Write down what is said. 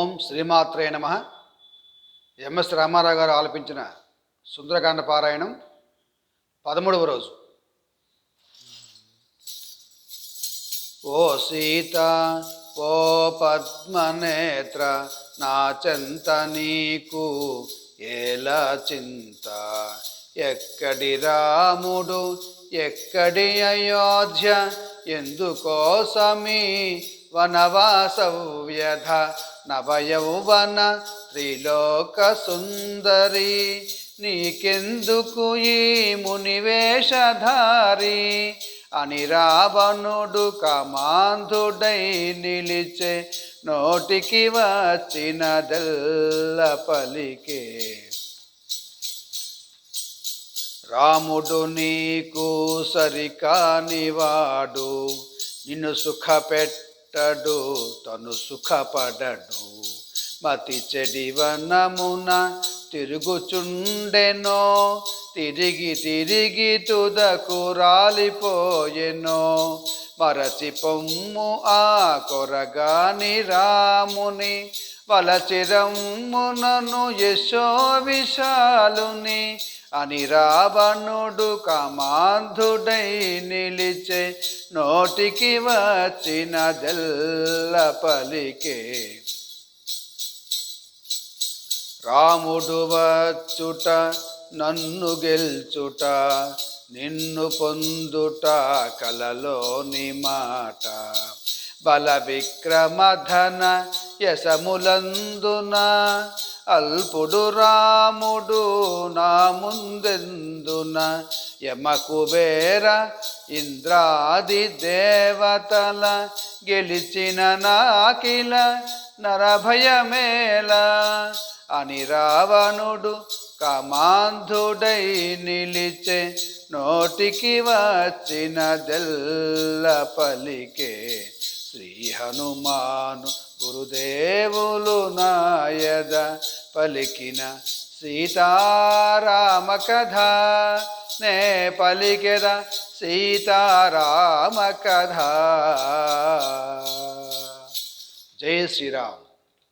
ఓం శ్రీమాత్రే నమః. ఎంఎస్ రామారావు గారు ఆలపించిన సుందరకాండ పారాయణం 13వ రోజు. ఓ సీత ఓ పద్మనేత్ర నా చెంత నీకు ఏల చింత, ఎక్కడి రాముడు ఎక్కడి అయోధ్య, ఎందుకోసమీ వనవాస వ్యధ, నవయౌవన త్రిలోక సుందరి, నీకెందుకు ఈ మునివేషధారి అని రావణుడు కామాంధుడై నిలిచే, నోటికి వచ్చినదెల్ల పలికే. రాముడు నీకు సరికానివాడు, నిన్ను సుఖపెట్టడు తను సుఖపడడు, మతి చెడి వనమున తిరుగుచుండెనో, తిరిగి తిరిగి తుదకు రాలిపోయెనో, మరచి పొమ్ము ఆ కొరగాని రాముని, వలచిరమ్మునను యశో విశాలుని అని రావణుడు కామాంధుడై నిలిచే, నోటికి వచ్చినదెల్ల పలికే. రాముడు వచ్చుట నన్ను గెల్చుట, నిన్ను పొందుట కలలోని మాట, బల విక్రమధన యశములందున అల్పుడు రాముడు నా ముందెందున, యమకుబేర ఇంద్రాది దేవతల గెలిచిన నాకిల నరభయమేల అని రావణుడు కామాంధుడై నిలిచే, నోటికి వచ్చినదెల్ల పలికే. శ్రీ హనుమాను గురుదేవులు నాయద పలికిన సీతారామ కథ, నే పలికెద సీతారామ కథ. జై శ్రీరామ్.